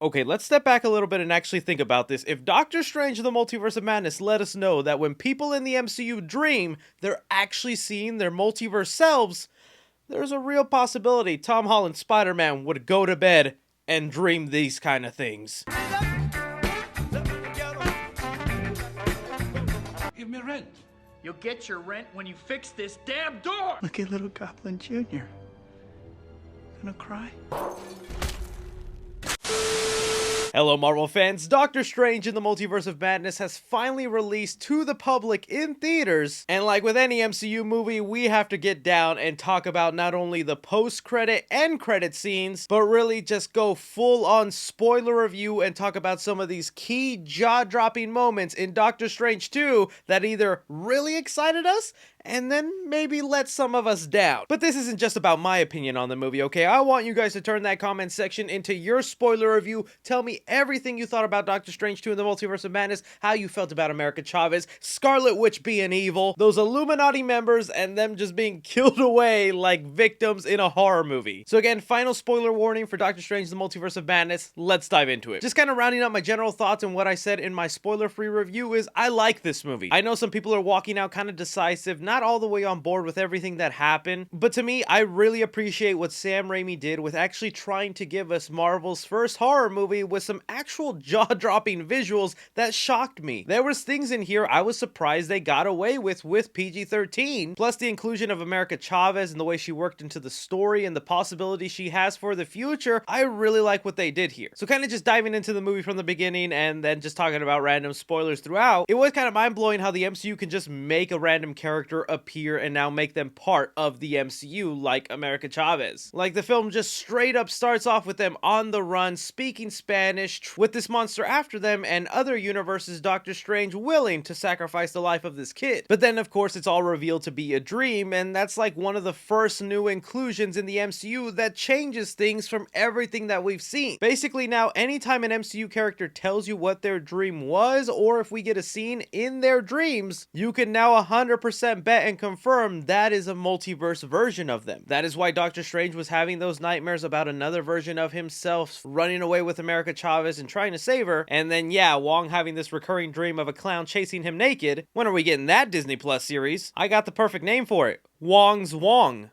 Okay, let's step back a little bit and actually think about this. If Doctor Strange in the Multiverse of Madness let us know that when people in the MCU dream, they're actually seeing their multiverse selves, there's a real possibility Tom Holland's Spider-Man would go to bed and dream these kind of things. Give me rent. You'll get your rent when you fix this damn door! Look at little Goblin Jr. Gonna cry? Hello Marvel fans, Doctor Strange in the Multiverse of Madness has finally released to the public in theaters, and like with any MCU movie, we have to get down and talk about not only the post-credit and credit scenes, but really just go full-on spoiler review and talk about some of these key jaw-dropping moments in Doctor Strange 2 that either really excited us and then maybe let some of us down. But this isn't just about my opinion on the movie, okay? I want you guys to turn that comment section into your spoiler review. Tell me everything you thought about Doctor Strange 2 in the Multiverse of Madness, how you felt about America Chavez, Scarlet Witch being evil, those Illuminati members, and them just being killed away like victims in a horror movie. So again, final spoiler warning for Doctor Strange in the Multiverse of Madness. Let's dive into it. Just kind of rounding up my general thoughts and what I said in my spoiler-free review is I like this movie. I know some people are walking out kind of decisive, not all the way on board with everything that happened, but to me, I really appreciate what Sam Raimi did with actually trying to give us Marvel's first horror movie with some actual jaw-dropping visuals that shocked me. There was things in here I was surprised they got away with PG-13, plus the inclusion of America Chavez and the way she worked into the story and the possibilities she has for the future. I really like what they did here. So kind of just diving into the movie from the beginning and then just talking about random spoilers throughout, it was kind of mind-blowing how the MCU can just make a random character appear and now make them part of the MCU like America Chavez. Like the film just straight up starts off with them on the run, speaking Spanish, with this monster after them, and other universes Doctor Strange willing to sacrifice the life of this kid. But then of course it's all revealed to be a dream, and that's like one of the first new inclusions in the MCU that changes things from everything that we've seen. Basically now anytime an MCU character tells you what their dream was, or if we get a scene in their dreams, you can now 100% bet and confirm that is a multiverse version of them. That is why Doctor Strange was having those nightmares about another version of himself running away with America Chavez and trying to save her, and then yeah, Wong having this recurring dream of a clown chasing him naked. When are we getting that Disney Plus series? I got the perfect name for it. Wong's Wong.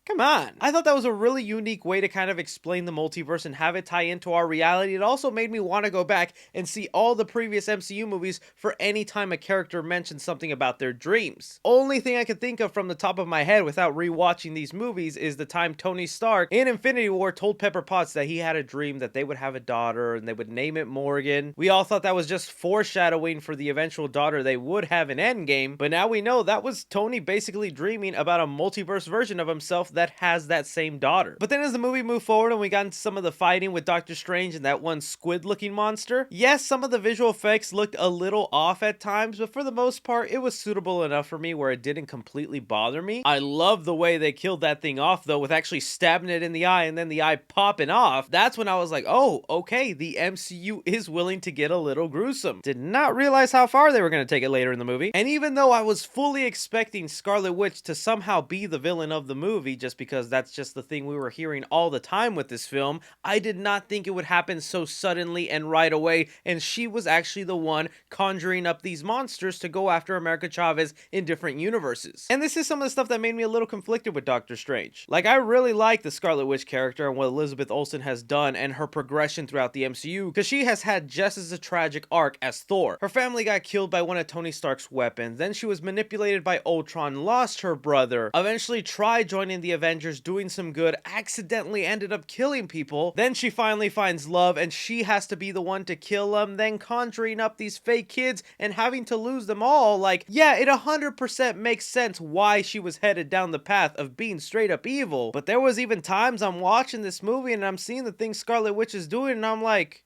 Come on. I thought that was a really unique way to kind of explain the multiverse and have it tie into our reality. It also made me want to go back and see all the previous MCU movies for any time a character mentioned something about their dreams. Only thing I could think of from the top of my head without rewatching these movies is the time Tony Stark in Infinity War told Pepper Potts that he had a dream that they would have a daughter and they would name it Morgan. We all thought that was just foreshadowing for the eventual daughter they would have in Endgame, but now we know that was Tony basically dreaming about a multiverse version of himself that has that same daughter. But then as the movie moved forward and we got into some of the fighting with Doctor Strange and that one squid looking monster, yes, some of the visual effects looked a little off at times, but for the most part it was suitable enough for me where it didn't completely bother me. I love the way they killed that thing off though, with actually stabbing it in the eye and then the eye popping off. That's when I was like, oh, okay, the MCU is willing to get a little gruesome. Did not realize how far they were going to take it later in the movie. And even though I was fully expecting Scarlet Witch to somehow be the villain of the movie, just because that's just the thing we were hearing all the time with this film, I did not think it would happen so suddenly and right away, and she was actually the one conjuring up these monsters to go after America Chavez in different universes. And this is some of the stuff that made me a little conflicted with Doctor Strange. Like, I really like the Scarlet Witch character and what Elizabeth Olsen has done and her progression throughout the MCU, because she has had just as a tragic arc as Thor. Her family got killed by one of Tony Stark's weapons, then she was manipulated by Ultron, lost her brother, eventually tried joining the Avengers, doing some good, accidentally ended up killing people, then she finally finds love and she has to be the one to kill them, then conjuring up these fake kids and having to lose them all. Like, yeah, it 100% makes sense why she was headed down the path of being straight up evil, but there was even times I'm watching this movie and I'm seeing the things Scarlet Witch is doing and I'm like,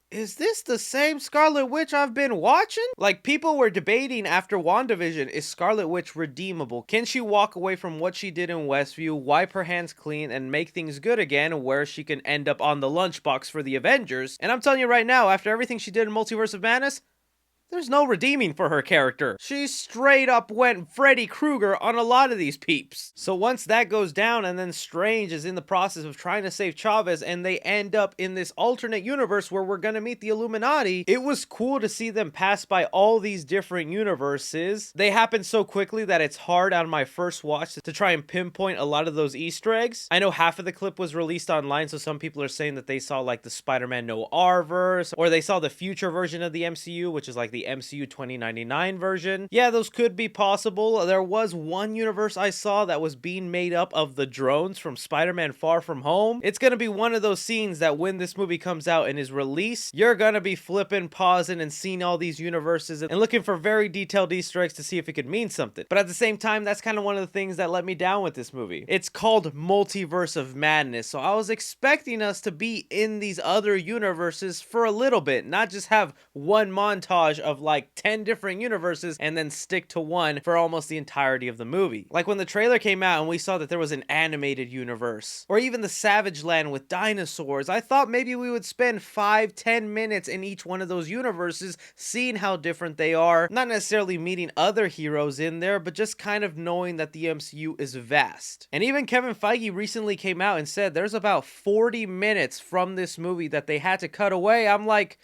is this the same Scarlet Witch I've been watching? Like, people were debating after WandaVision, is Scarlet Witch redeemable? Can she walk away from what she did in Westview, wipe her hands clean, and make things good again, where she can end up on the lunchbox for the Avengers? And I'm telling you right now, after everything she did in Multiverse of Madness, there's no redeeming for her character. She straight up went Freddy Krueger on a lot of these peeps. So once that goes down and then Strange is in the process of trying to save Chavez and they end up in this alternate universe where we're gonna meet the Illuminati, it was cool to see them pass by all these different universes. They happen so quickly that it's hard on my first watch to try and pinpoint a lot of those Easter eggs. I know half of the clip was released online, so some people are saying that they saw like the Spider-Man Noir verse, or they saw the future version of the MCU, which is like the MCU 2099 version. Yeah, those could be possible. There was one universe I saw that was being made up of the drones from Spider-Man Far From Home. It's gonna be one of those scenes that when this movie comes out and is released, you're gonna be flipping, pausing, and seeing all these universes and looking for very detailed Easter eggs to see if it could mean something. But at the same time, that's kind of one of the things that let me down with this movie. It's called Multiverse of Madness, so I was expecting us to be in these other universes for a little bit, not just have one montage of like 10 different universes and then stick to one for almost the entirety of the movie. Like when the trailer came out and we saw that there was an animated universe, or even the Savage Land with dinosaurs, I thought maybe we would spend 5-10 minutes in each one of those universes seeing how different they are, not necessarily meeting other heroes in there, but just kind of knowing that the MCU is vast. And even Kevin Feige recently came out and said there's about 40 minutes from this movie that they had to cut away. I'm like,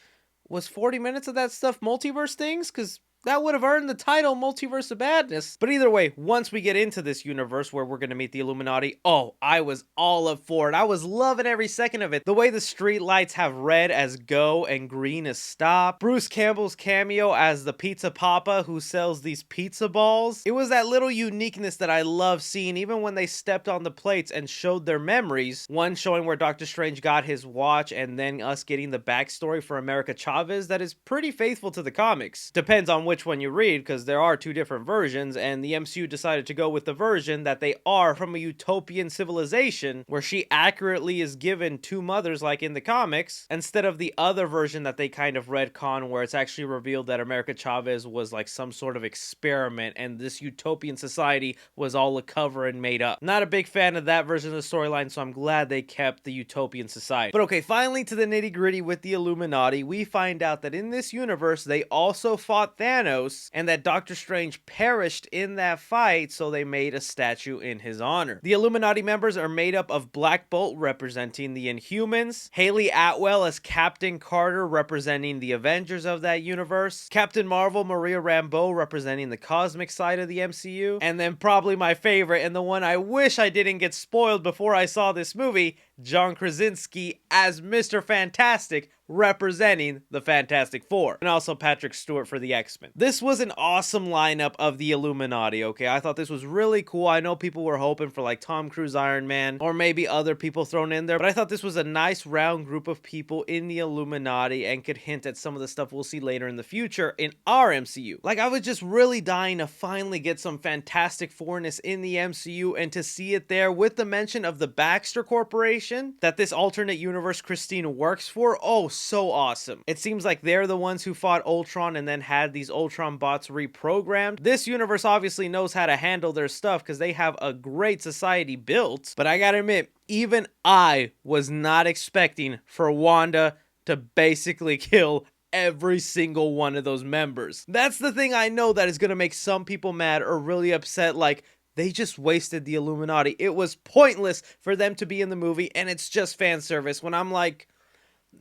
was 40 minutes of that stuff multiverse things? Because that would have earned the title Multiverse of Madness. But either way, once we get into this universe where we're going to meet the Illuminati, oh, I was all up for it. I was loving every second of it. The way the street lights have red as go and green as stop. Bruce Campbell's cameo as the pizza papa who sells these pizza balls. It was that little uniqueness that I love seeing even when they stepped on the plates and showed their memories. One showing where Doctor Strange got his watch and then us getting the backstory for America Chavez that is pretty faithful to the comics. Depends on which one you read, because there are two different versions, and the MCU decided to go with the version that they are from a utopian civilization where she accurately is given two mothers like in the comics, instead of the other version that they kind of retcon where it's actually revealed that America Chavez was like some sort of experiment and this utopian society was all a cover and made up. Not a big fan of that version of the storyline, so I'm glad they kept the utopian society. But okay, finally to the nitty gritty with the Illuminati, we find out that in this universe they also fought Thanos, and that Doctor Strange perished in that fight, so they made a statue in his honor. The Illuminati members are made up of Black Bolt representing the Inhumans, Haley Atwell as Captain Carter representing the Avengers of that universe, Captain Marvel Maria Rambeau representing the cosmic side of the MCU, and then probably my favorite and the one I wish I didn't get spoiled before I saw this movie, John Krasinski as Mr. Fantastic representing the Fantastic Four, and also Patrick Stewart for the X-Men. This was an awesome lineup of the Illuminati, okay? I thought this was really cool. I know people were hoping for like Tom Cruise Iron Man or maybe other people thrown in there, but I thought this was a nice round group of people in the Illuminati and could hint at some of the stuff we'll see later in the future in our MCU. Like, I was just really dying to finally get some Fantastic Fourness in the MCU and to see it there with the mention of the Baxter Corporation that this alternate universe Christine works for. Oh, so awesome. It seems like they're the ones who fought Ultron and then had these Ultron bots reprogrammed. This universe obviously knows how to handle their stuff because they have a great society built, but I gotta admit, even I was not expecting for Wanda to basically kill every single one of those members. That's the thing I know that is gonna make some people mad or really upset, like, they just wasted the Illuminati. It was pointless for them to be in the movie, and it's just fan service, when I'm like,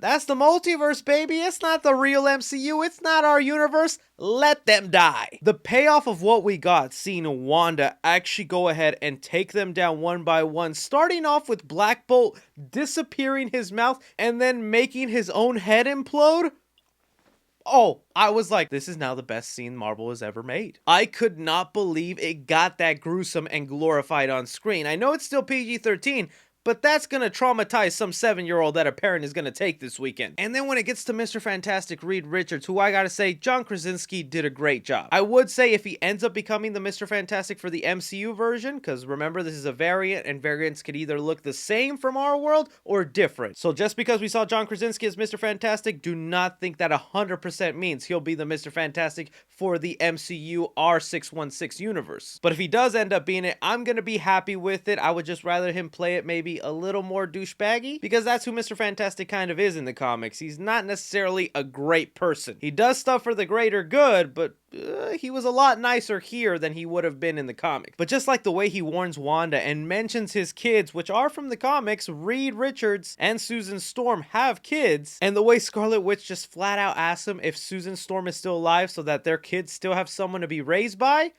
that's the multiverse, baby. It's not the real MCU. It's not our universe. Let them die. The payoff of what we got, seeing Wanda actually go ahead and take them down one by one, starting off with Black Bolt disappearing his mouth and then making his own head implode. Oh, I was like, this is now the best scene Marvel has ever made. I could not believe it got that gruesome and glorified on screen. I know it's still PG-13, but that's gonna traumatize some 7-year-old that a parent is gonna take this weekend. And then when it gets to Mr. Fantastic Reed Richards, who I gotta say, John Krasinski did a great job. I would say if he ends up becoming the Mr. Fantastic for the MCU version, because remember, this is a variant, and variants could either look the same from our world or different. So just because we saw John Krasinski as Mr. Fantastic, do not think that 100% means he'll be the Mr. Fantastic for the MCU R616 universe. But if he does end up being it, I'm gonna be happy with it. I would just rather him play it maybe maybe a little more douchebaggy, because that's who Mr. Fantastic kind of is in the comics. He's not necessarily a great person. He does stuff for the greater good, but he was a lot nicer here than he would have been in the comic. But just like the way he warns Wanda and mentions his kids, which are from the comics, Reed Richards and Susan Storm have kids, and the way Scarlet Witch just flat out asks him if Susan Storm is still alive so that their kids still have someone to be raised by,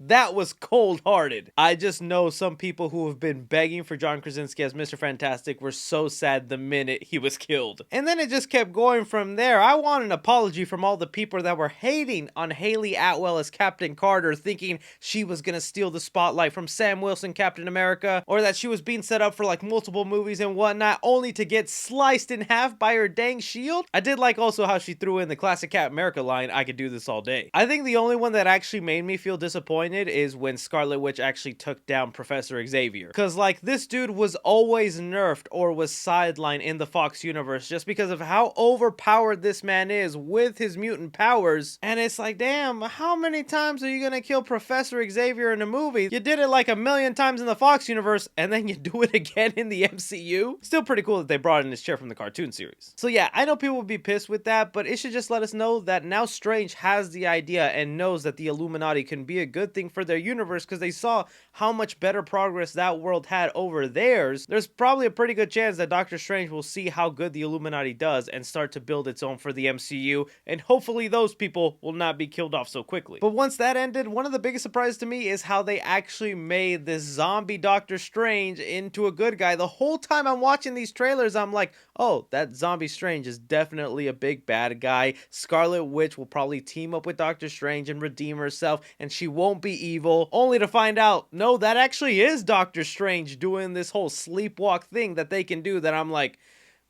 that was cold-hearted. I just know some people who have been begging for John Krasinski as Mr. Fantastic were so sad the minute he was killed. And then it just kept going from there. I want an apology from all the people that were hating on Haley Atwell as Captain Carter, thinking she was gonna steal the spotlight from Sam Wilson Captain America, or that she was being set up for like multiple movies and whatnot, only to get sliced in half by her dang shield. I did like also how she threw in the classic Captain America line, "I could do this all day." I think the only one that actually made me feel disappointed is when Scarlet Witch actually took down Professor Xavier. Because like this dude was always nerfed or was sidelined in the Fox universe just because of how overpowered this man is with his mutant powers. And it's like, damn, how many times are you gonna kill Professor Xavier in a movie? You did it like a million times in the Fox universe and then you do it again in the MCU? Still pretty cool that they brought in his chair from the cartoon series. So yeah, I know people would be pissed with that, but it should just let us know that now Strange has the idea and knows that the Illuminati can be a good thing for their universe because they saw how much better progress that world had over theirs. There's probably a pretty good chance that Doctor Strange will see how good the Illuminati does and start to build its own for the MCU, and hopefully those people will not be killed off so quickly. But once that ended, one of the biggest surprises to me is how they actually made this zombie Doctor Strange into a good guy. The whole time I'm watching these trailers, I'm like, oh, that zombie Strange is definitely a big bad guy. Scarlet Witch will probably team up with Doctor Strange and redeem herself, and she won't be evil, only to find out, no, that actually is Doctor Strange doing this whole sleepwalk thing that they can do, that I'm like,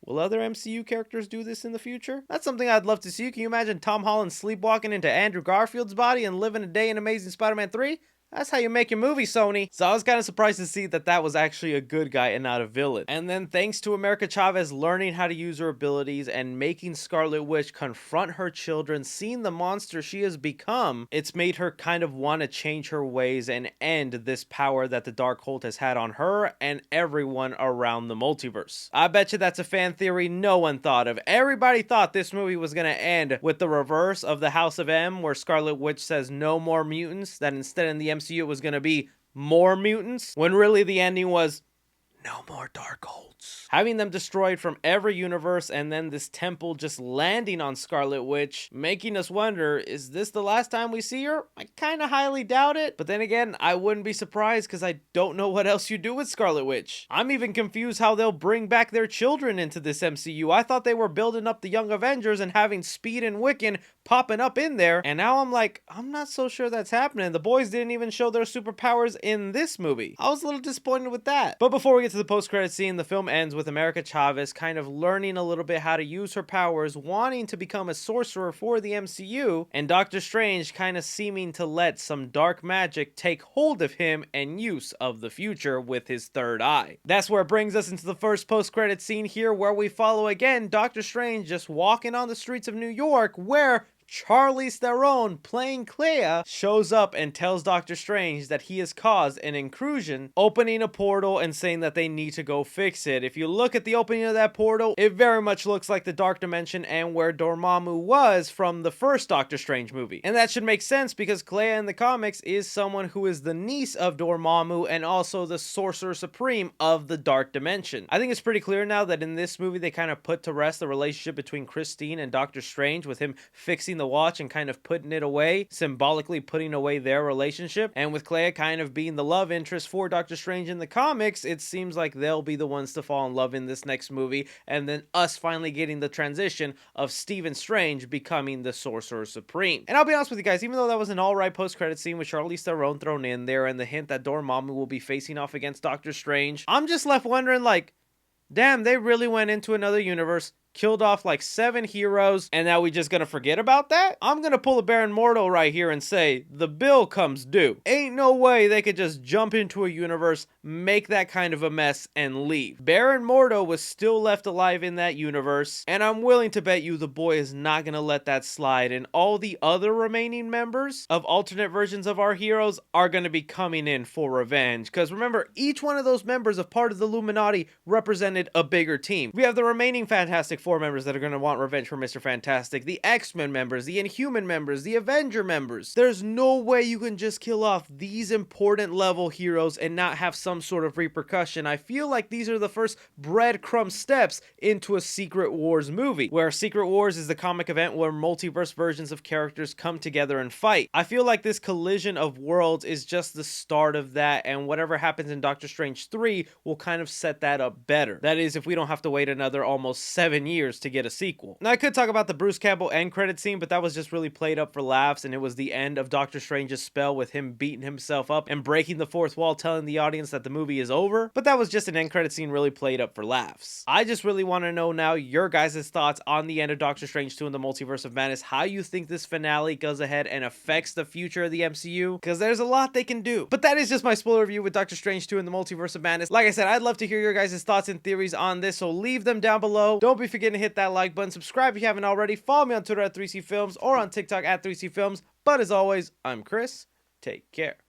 will other MCU characters do this in the future? That's something I'd love to see. Can you imagine Tom Holland sleepwalking into Andrew Garfield's body and living a day in Amazing Spider-Man 3? That's how you make your movie, Sony. So I was kind of surprised to see that that was actually a good guy and not a villain. And then thanks to America Chavez learning how to use her abilities and making Scarlet Witch confront her children, seeing the monster she has become, it's made her kind of want to change her ways and end this power that the Darkhold has had on her and everyone around the multiverse. I bet you that's a fan theory no one thought of. Everybody thought this movie was going to end with the reverse of the House of M, where Scarlet Witch says no more mutants, that instead in the MCU it was going to be more mutants, when really the ending was no more Darkholds. Having them destroyed from every universe and then this temple just landing on Scarlet Witch, making us wonder, is this the last time we see her? I kind of highly doubt it, but then again, I wouldn't be surprised because I don't know what else you do with Scarlet Witch. I'm even confused how they'll bring back their children into this MCU. I thought they were building up the Young Avengers and having Speed and Wiccan popping up in there, and now I'm like, I'm not so sure that's happening. The boys didn't even show their superpowers in this movie. I was a little disappointed with that. But before we get to the post-credit scene, the film ends with America Chavez kind of learning a little bit how to use her powers, wanting to become a sorcerer for the MCU, and Doctor Strange kind of seeming to let some dark magic take hold of him and use of the future with his third eye. That's where it brings us into the first post-credit scene here, where we follow again Doctor Strange just walking on the streets of New York, where Charlize Theron, playing Clea, shows up and tells Doctor Strange that he has caused an intrusion, opening a portal and saying that they need to go fix it. If you look at the opening of that portal, it very much looks like the Dark Dimension and where Dormammu was from the first Doctor Strange movie. And that should make sense because Clea in the comics is someone who is the niece of Dormammu and also the Sorcerer Supreme of the Dark Dimension. I think it's pretty clear now that in this movie they kind of put to rest the relationship between Christine and Doctor Strange, with him fixing the watch and kind of putting it away, symbolically putting away their relationship. And with Clea kind of being the love interest for Doctor Strange in the comics, it seems like they'll be the ones to fall in love in this next movie, and then us finally getting the transition of Stephen Strange becoming the Sorcerer Supreme. And I'll be honest with you guys, even though that was an alright post-credit scene with Charlize Theron thrown in there and the hint that Dormammu will be facing off against Doctor Strange, I'm just left wondering, like, damn, they really went into another universe, killed off like 7 heroes, and now we just gonna forget about that? I'm gonna pull a Baron Mordo right here and say, the bill comes due. Ain't no way they could just jump into a universe, make that kind of a mess, and leave. Baron Mordo was still left alive in that universe, and I'm willing to bet you the boy is not gonna let that slide, and all the other remaining members of alternate versions of our heroes are gonna be coming in for revenge. Because remember, each one of those members of part of the Illuminati represented a bigger team. We have the remaining Fantastic Four members that are gonna want revenge for Mr. Fantastic, the X-Men members, the Inhuman members, the Avenger members. There's no way you can just kill off these important level heroes and not have some sort of repercussion. I feel like these are the first breadcrumb steps into a Secret Wars movie, where Secret Wars is the comic event where multiverse versions of characters come together and fight. I feel like this collision of worlds is just the start of that, and whatever happens in Doctor Strange 3 will kind of set that up better. That is, if we don't have to wait another almost 7 years to get a sequel. Now, I could talk about the Bruce Campbell end credit scene, but that was just really played up for laughs, and it was the end of Doctor Strange's spell with him beating himself up and breaking the fourth wall, telling the audience that the movie is over. But that was just an end credit scene really played up for laughs. I just really want to know now your guys' thoughts on the end of Doctor Strange 2 in the Multiverse of Madness, how you think this finale goes ahead and affects the future of the MCU, because there's a lot they can do. But that is just my spoiler review with Doctor Strange 2 in the Multiverse of Madness. Like I said, I'd love to hear your guys' thoughts and theories on this, so leave them down below. Don't be forgetting to hit that like button, subscribe if you haven't already, follow me on Twitter at 3C Films or on TikTok at 3C Films. But as always, I'm Chris. Take care.